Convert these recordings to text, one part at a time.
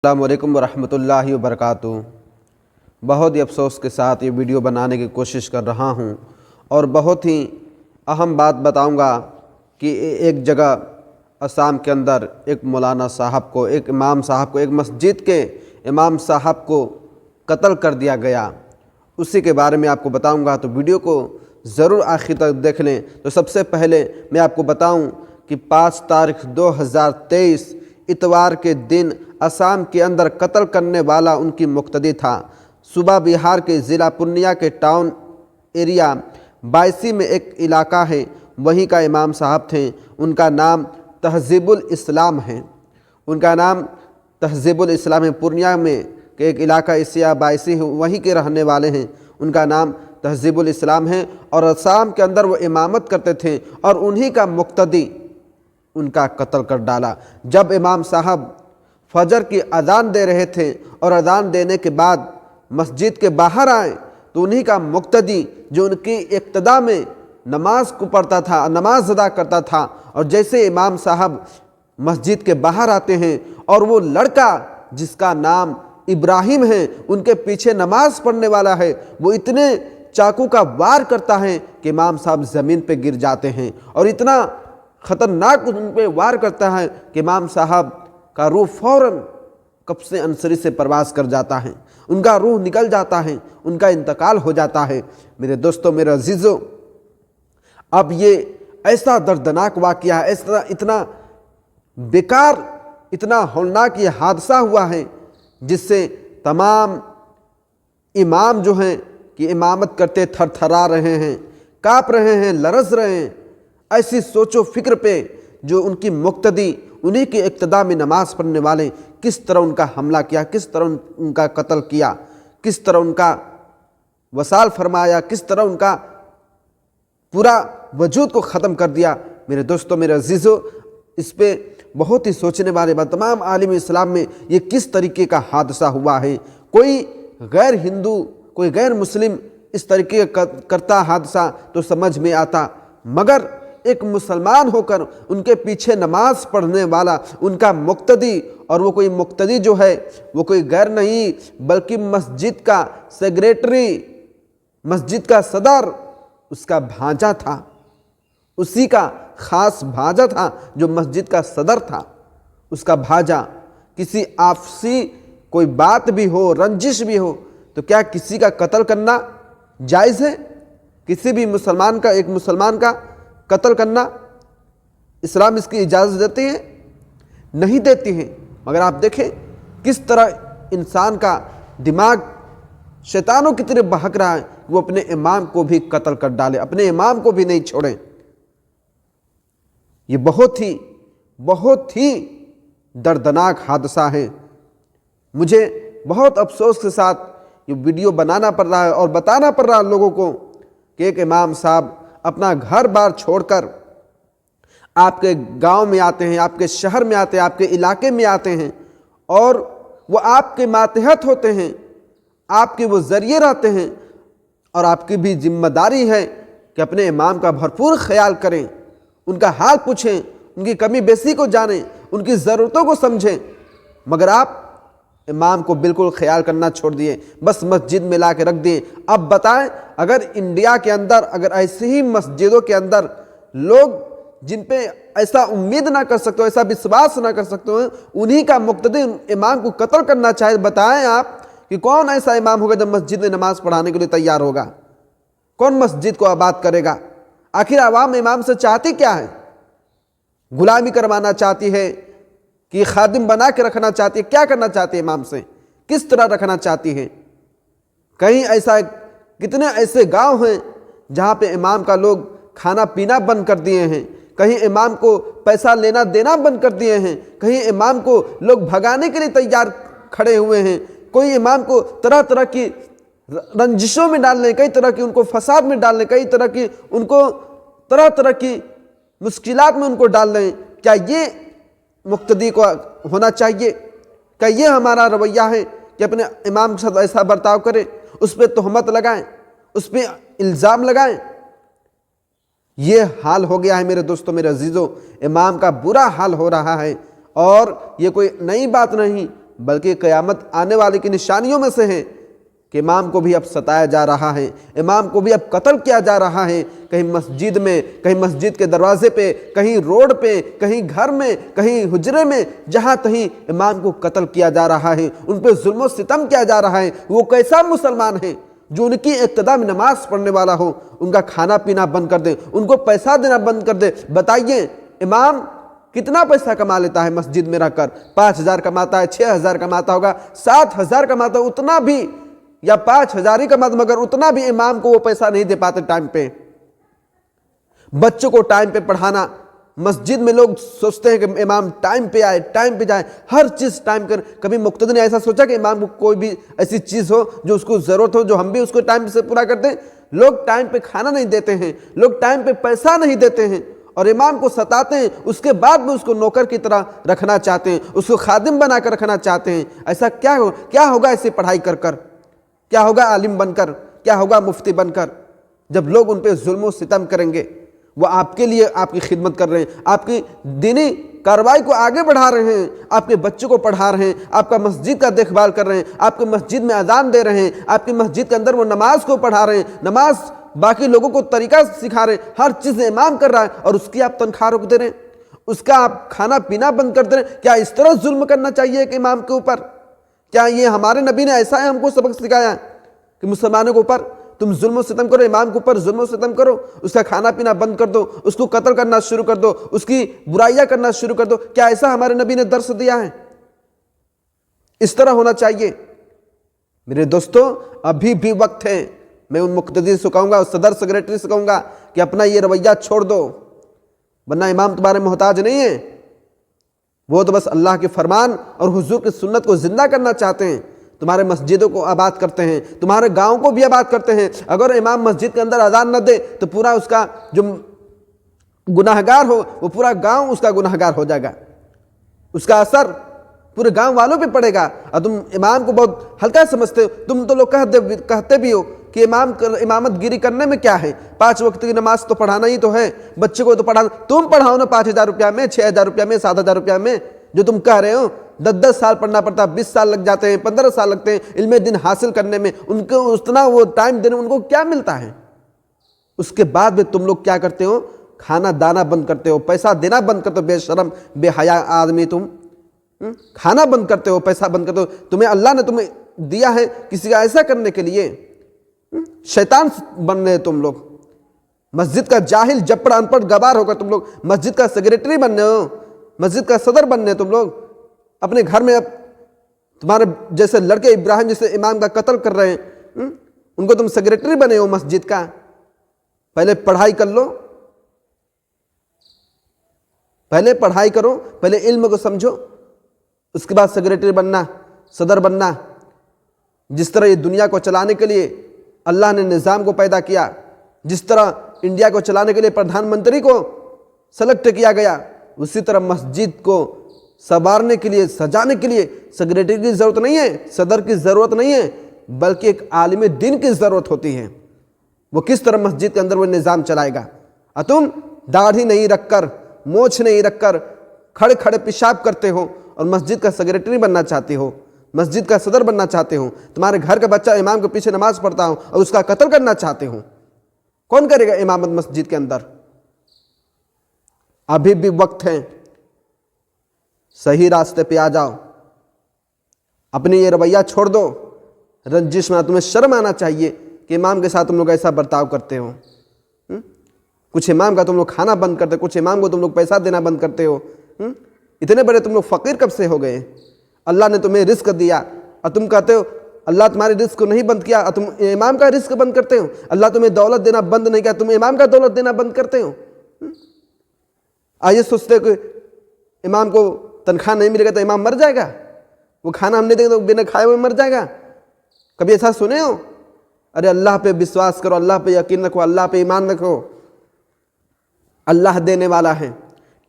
السلام علیکم ورحمۃ اللہ وبرکاتہ۔ بہت ہی افسوس کے ساتھ یہ ویڈیو بنانے کی کوشش کر رہا ہوں اور بہت ہی اہم بات بتاؤں گا کہ ایک جگہ آسام کے اندر ایک مولانا صاحب کو، ایک امام صاحب کو، ایک مسجد کے امام صاحب کو قتل کر دیا گیا، اسی کے بارے میں آپ کو بتاؤں گا، تو ویڈیو کو ضرور آخر تک دیکھ لیں۔ تو سب سے پہلے میں آپ کو بتاؤں کہ 5 تاریخ 2023 اتوار کے دن آسام کے اندر قتل کرنے والا ان کی مقتدی تھا۔ صوبہ بہار کے ضلع پورنیہ کے ٹاؤن ایریا 82 میں ایک علاقہ ہے، وہیں کا امام صاحب تھے۔ ان کا نام تہذیب الاسلام ہے، ان کا نام تہذیب الاسلام ہے۔ پورنیہ میں کہ ایک علاقہ ایریا 82 ہے، وہیں کے رہنے والے ہیں، ان کا نام تہذیب الاسلام ہے، اور آسام کے اندر وہ امامت کرتے تھے اور انہی کا مقتدی ان کا قتل کر ڈالا۔ جب امام صاحب فجر کی اذان دے رہے تھے اور اذان دینے کے بعد مسجد کے باہر آئے تو انہی کا مقتدی جو ان کی اقتداء میں نماز کو پڑھتا تھا، نماز ادا کرتا تھا، اور جیسے امام صاحب مسجد کے باہر آتے ہیں اور وہ لڑکا جس کا نام ابراہیم ہے ان کے پیچھے نماز پڑھنے والا ہے، وہ اتنے چاقو کا وار کرتا ہے کہ امام صاحب زمین پہ گر جاتے ہیں، اور اتنا خطرناک ان پہ وار کرتا ہے کہ امام صاحب کا روح فوراً قبض انصری سے پرواز کر جاتا ہے، ان کا روح نکل جاتا ہے، ان کا انتقال ہو جاتا ہے۔ میرے دوستوں، میرے عزیزوں، اب یہ ایسا دردناک واقعہ ہے، اتنا بیکار، اتنا ہولناک یہ حادثہ ہوا ہے جس سے تمام امام جو ہیں کہ امامت کرتے تھر تھرا رہے ہیں، کانپ رہے ہیں، لرز رہے ہیں۔ ایسی سوچ و فکر پہ جو ان کی مقتدی، انہی کی اقتداء میں نماز پڑھنے والے، کس طرح ان کا حملہ کیا، کس طرح ان کا قتل کیا، کس طرح ان کا وصال فرمایا، کس طرح ان کا پورا وجود کو ختم کر دیا۔ میرے دوستوں، میرے عزیزوں، اس پہ بہت ہی سوچنے والے بات، تمام عالم اسلام میں یہ کس طریقے کا حادثہ ہوا ہے۔ کوئی غیر ہندو، کوئی غیر مسلم اس طریقے کا کرتا حادثہ تو سمجھ میں آتا، مگر ایک مسلمان ہو کر ان کے پیچھے نماز پڑھنے والا ان کا مقتدی، اور وہ کوئی مقتدی جو ہے وہ کوئی غیر نہیں بلکہ مسجد کا سیکریٹری، مسجد کا صدر، اس کا بھانجا تھا، اسی کا خاص بھانجا تھا جو مسجد کا صدر تھا۔ اس کا بھانجا، کسی آپسی کوئی بات بھی ہو، رنجش بھی ہو، تو کیا کسی کا قتل کرنا جائز ہے؟ کسی بھی مسلمان کا، ایک مسلمان کا قتل کرنا اسلام اس کی اجازت دیتی ہے؟ نہیں دیتی ہے۔ مگر آپ دیکھیں کس طرح انسان کا دماغ شیطانوں کی طرح بہک رہا ہے، وہ اپنے امام کو بھی قتل کر ڈالے، اپنے امام کو بھی نہیں چھوڑیں۔ یہ بہت ہی دردناک حادثہ ہے۔ مجھے بہت افسوس کے ساتھ یہ ویڈیو بنانا پڑ رہا ہے اور بتانا پڑ رہا ہے لوگوں کو کہ ایک امام صاحب اپنا گھر بار چھوڑ کر آپ کے گاؤں میں آتے ہیں، آپ کے شہر میں آتے ہیں، آپ کے علاقے میں آتے ہیں، اور وہ آپ کے ماتحت ہوتے ہیں، آپ کے وہ ذریعے رہتے ہیں، اور آپ کی بھی ذمہ داری ہے کہ اپنے امام کا بھرپور خیال کریں، ان کا حال پوچھیں، ان کی کمی بیسی کو جانیں، ان کی ضرورتوں کو سمجھیں۔ مگر آپ امام کو بالکل خیال کرنا چھوڑ دیے، بس مسجد میں لا کے رکھ دیے۔ اب بتائیں، اگر انڈیا کے اندر، اگر ایسی ہی مسجدوں کے اندر لوگ جن پہ ایسا امید نہ کر سکتے ہو، ایسا وشواس نہ کر سکتے ہو، انہی کا مقتدی امام کو قتل کرنا چاہے، بتائیں آپ کہ کون ایسا امام ہوگا جب مسجد میں نماز پڑھانے کے لیے تیار ہوگا؟ کون مسجد کو آباد کرے گا؟ آخر عوام امام سے چاہتی کیا ہے؟ غلامی کروانا چاہتی ہے کہ خادم بنا کے رکھنا چاہتی ہے؟ کیا کرنا چاہتی ہے امام سے؟ کس طرح رکھنا چاہتی ہے؟ کہیں ایسا، کتنے ایسے گاؤں ہیں جہاں پہ امام کا لوگ کھانا پینا بند کر دیے ہیں، کہیں امام کو پیسہ لینا دینا بند کر دیے ہیں، کہیں امام کو لوگ بھگانے کے لیے تیار کھڑے ہوئے ہیں، کوئی امام کو طرح طرح کی رنجشوں میں ڈالنے، کئی طرح کی ان کو فساد میں ڈالنے، کئی طرح کی ان کو طرح طرح کی مشکلات میں ان کو ڈال دیں۔ کیا یہ مقتدی کو ہونا چاہیے؟ کیا یہ ہمارا رویہ ہے کہ اپنے امام کے ساتھ ایسا برتاؤ کریں، اس پہ تہمت لگائیں، اس پہ الزام لگائیں؟ یہ حال ہو گیا ہے میرے دوستوں، میرے عزیزوں، امام کا برا حال ہو رہا ہے، اور یہ کوئی نئی بات نہیں، بلکہ قیامت آنے والی کی نشانیوں میں سے ہے کہ امام کو بھی اب ستایا جا رہا ہے، امام کو بھی اب قتل کیا جا رہا ہے، کہیں مسجد میں، کہیں مسجد کے دروازے پہ، کہیں روڈ پہ، کہیں گھر میں، کہیں حجرے میں، جہاں تہیں امام کو قتل کیا جا رہا ہے، ان پہ ظلم و ستم کیا جا رہا ہے۔ وہ کیسا مسلمان ہے جو ان کی اقتداء میں نماز پڑھنے والا ہو، ان کا کھانا پینا بند کر دے، ان کو پیسہ دینا بند کر دے؟ بتائیے امام کتنا پیسہ کما لیتا ہے مسجد میں رہ کر؟ 5,000 کماتا ہے، 6,000 کماتا ہوگا، 7,000 کماتا ہے، اتنا بھی، یا 5,000 ہی کماتا، مگر اتنا بھی امام کو وہ پیسہ نہیں دے پاتے ٹائم پہ۔ بچوں کو ٹائم پہ پڑھانا، مسجد میں لوگ سوچتے ہیں کہ امام ٹائم پہ آئے، ٹائم پہ جائے، ہر چیز ٹائم کر۔ کبھی مقتدی نے ایسا سوچا کہ امام کو کوئی بھی ایسی چیز ہو جو اس کو ضرورت ہو، جو ہم بھی اس کو ٹائم سے پورا کرتے ہیں؟ لوگ ٹائم پہ کھانا نہیں دیتے ہیں، لوگ ٹائم پہ پیسہ نہیں دیتے ہیں، اور امام کو ستاتے ہیں، اس کے بعد میں اس کو نوکر کی طرح رکھنا چاہتے ہیں، اس کو خادم بنا کر رکھنا چاہتے ہیں۔ ایسا کیا ہوگا ایسے پڑھائی کر کر؟ کیا ہوگا عالم بن کر؟ کیا ہوگا مفتی بن کر؟ جب لوگ ان پہ ظلم و ستم کریں گے۔ وہ آپ کے لیے آپ کی خدمت کر رہے ہیں، آپ کی دینی کارروائی کو آگے بڑھا رہے ہیں، آپ کے بچوں کو پڑھا رہے ہیں، آپ کا مسجد کا دیکھ بھال کر رہے ہیں، آپ کے مسجد میں اذان دے رہے ہیں، آپ کی مسجد کے اندر وہ نماز کو پڑھا رہے ہیں، نماز باقی لوگوں کو طریقہ سکھا رہے ہیں، ہر چیز امام کر رہا ہے، اور اس کی آپ تنخواہ روک دے رہے ہیں، اس کا آپ کھانا پینا بند کر دے رہے ہیں۔ کیا اس طرح ظلم کرنا چاہیے کہ امام کے اوپر؟ کیا یہ ہمارے نبی نے ایسا ہے ہم کو سبق سکھایا ہے کہ مسلمانوں کے اوپر تم ظلم و ستم کرو، امام کے اوپر ظلم و ستم کرو، اس کا کھانا پینا بند کر دو، اس کو قتل کرنا شروع کر دو، اس کی برائیاں کرنا شروع کر دو؟ کیا ایسا ہمارے نبی نے درس دیا ہے؟ اس طرح ہونا چاہیے۔ میرے دوستو، ابھی بھی وقت ہے۔ میں ان مقتدی سے کہوں گا، اس صدر سیکریٹری سے کہوں گا کہ اپنا یہ رویہ چھوڑ دو، ورنہ امام تمہارے محتاج نہیں ہے، وہ تو بس اللہ کے فرمان اور حضور کی سنت کو زندہ کرنا چاہتے ہیں، تمہارے مسجدوں کو آباد کرتے ہیں، تمہارے گاؤں کو بھی آباد کرتے ہیں۔ اگر امام مسجد کے اندر اذان نہ دے تو پورا اس کا جو گناہگار ہو، وہ پورا گاؤں اس کا گناہگار ہو جائے گا، اس کا اثر پورے گاؤں والوں پہ پڑے گا۔ اور تم امام کو بہت ہلکا سمجھتے ہو، تم تو لوگ کہتے بھی ہو کہ امامت گیری کرنے میں کیا ہے، 5 وقت کی نماز تو پڑھانا ہی تو ہے، بچے کو تو پڑھانا، تم پڑھاؤ نا 5,000 روپیہ میں، 6,000 روپیہ میں، 7,000 روپیہ میں، جو تم کہہ رہے ہو 10 سال پڑھنا پڑتا، 20 سال لگ جاتے ہیں، 15 سال لگتے ہیں علم دین حاصل کرنے میں، ان کو اتنا وہ ٹائم دینے ان کو کیا ملتا ہے؟ اس کے بعد بھی تم لوگ کیا کرتے ہو؟ کھانا دانا بند کرتے ہو، پیسہ دینا بند کرتے ہو، بے شرم بے حیا آدمی تم، کھانا بند کرتے ہو، پیسہ بند کرتے ہو۔ تمہیں اللہ نے تمہیں دیا ہے کسی کا ایسا کرنے کے لیے؟ شیطان بن رہے تم لوگ، مسجد کا جاہل جپڑ ان پڑھ گوار ہو کر تم لوگ مسجد کا سیکریٹری بننے ہو، مسجد کا صدر بننے تم لوگ۔ اپنے گھر میں اب تمہارے جیسے لڑکے ابراہیم جیسے امام کا قتل کر رہے ہیں، ان کو تم سیکریٹری بنے ہو مسجد کا۔ پہلے پڑھائی کر لو، پہلے پڑھائی کرو، پہلے علم کو سمجھو، اس کے بعد سیکریٹری بننا، صدر بننا۔ جس طرح یہ دنیا کو چلانے کے لیے اللہ نے نظام کو پیدا کیا، جس طرح انڈیا کو چلانے کے لیے پردھان منتری کو سلیکٹ کیا گیا، اسی طرح مسجد کو سنوارنے کے لیے، سجانے کے لیے سیکریٹری کی ضرورت نہیں ہے، صدر کی ضرورت نہیں ہے، بلکہ ایک عالم دین کی ضرورت ہوتی ہے۔ وہ کس طرح مسجد کے اندر وہ نظام چلائے گا؟ اور تم داڑھی نہیں رکھ کر، مونچھ نہیں رکھ کر کھڑے کھڑے پیشاب کرتے ہو اور مسجد کا سیکریٹری بننا چاہتے ہو، مسجد کا صدر بننا چاہتے ہو، تمہارے گھر کا بچہ امام کے پیچھے نماز پڑھتا ہو اور اس کا قتل کرنا چاہتے ہو۔ کون کرے گا امامت مسجد کے اندر؟ ابھی بھی وقت ہے، صحیح راستے پہ آ جاؤ، اپنی یہ رویہ چھوڑ دو۔ رنجش میں تمہیں شرم آنا چاہیے کہ امام کے ساتھ تم لوگ ایسا برتاؤ کرتے ہو۔ کچھ امام کا تم لوگ کھانا بند کرتے، کچھ امام کو تم لوگ پیسہ دینا بند کرتے ہو۔ اتنے بڑے تم لوگ فقیر کب سے ہو گئے؟ اللہ نے تمہیں رزق دیا اور تم کہتے ہو اللہ تمہارے رزق کو نہیں بند کیا، اور تم امام کا رزق بند کرتے ہو۔ اللہ تمہیں دولت دینا بند نہیں کیا، تم امام کا دولت دینا بند کرتے ہو۔ آئیے سوچتے کہ امام کو تنخواہ نہیں ملے گا تو امام مر جائے گا، وہ کھانا ہم نہیں دیں گے تو بنا کھائے ہوئے مر جائے گا۔ کبھی ایسا سنے ہو؟ ارے اللہ پہ وشواس کرو، اللہ پہ یقین رکھو، اللہ پہ ایمان رکھو، اللہ دینے والا ہے۔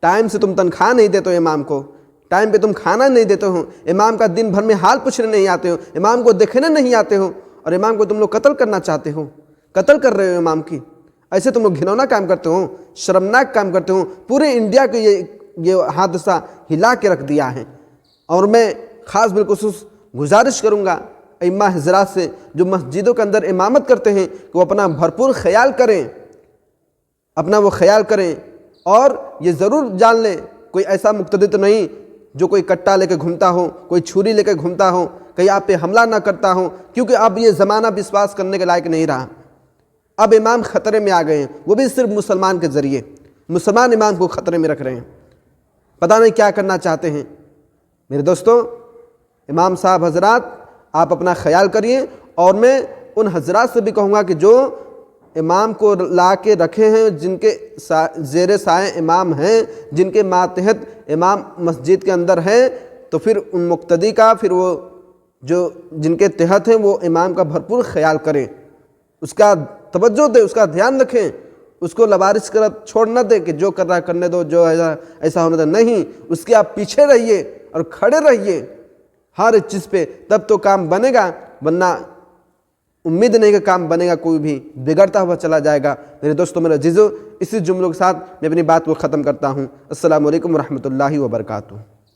ٹائم سے تم تنخواہ نہیں دیتے ہو امام کو، ٹائم پہ تم کھانا نہیں دیتے ہو، امام کا دن بھر میں حال پوچھنے نہیں آتے ہو، امام کو دیکھنے نہیں آتے ہو، اور امام کو تم لوگ قتل کرنا چاہتے ہو، قتل کر رہے ہو امام کی۔ ایسے تم لوگ گھنونا کام کرتے ہو، شرمناک کام کرتے ہو۔ پورے انڈیا کو یہ حادثہ ہلا کے رکھ دیا ہے، اور میں خاص بالخصوص گزارش کروں گا ائمہ حضرات سے جو مسجدوں کے اندر امامت کرتے ہیں کہ وہ اپنا بھرپور خیال کریں، اپنا وہ خیال کریں، اور یہ ضرور جان لیں کوئی ایسا مقتدی تو نہیں جو کوئی کٹا لے کے گھومتا ہو، کوئی چھری لے کے گھومتا ہو، کہیں آپ پہ حملہ نہ کرتا ہو، کیونکہ اب یہ زمانہ وشواس کرنے کے لائق نہیں رہا۔ اب امام خطرے میں آ گئے ہیں، وہ بھی صرف مسلمان کے ذریعے، مسلمان امام کو خطرے میں رکھ رہے ہیں، پتہ نہیں کیا کرنا چاہتے ہیں۔ میرے دوستو، امام صاحب حضرات آپ اپنا خیال کریے، اور میں ان حضرات سے بھی کہوں گا کہ جو امام کو لا کے رکھے ہیں، جن کے زیر سائے امام ہیں، جن کے ماتحت امام مسجد کے اندر ہیں، تو پھر ان مقتدی کا، پھر وہ جو جن کے تحت ہیں وہ امام کا بھرپور خیال کریں، اس کا توجہ دیں، اس کا دھیان رکھیں، اس کو لوارث کر چھوڑ نہ دیں کہ جو کر رہا ہے کرنے دو، جو ایسا ہونے دو، نہیں، اس کے آپ پیچھے رہیے اور کھڑے رہیے ہر چیز پہ، تب تو کام بنے گا، ورنہ امید نہیں کہ کام بنے گا، کوئی بھی بگڑتا ہوا چلا جائے گا۔ میرے دوستوں، میرے عزیزو، اسی جملوں کے ساتھ میں اپنی بات کو ختم کرتا ہوں۔ السلام علیکم ورحمۃ اللہ وبرکاتہ۔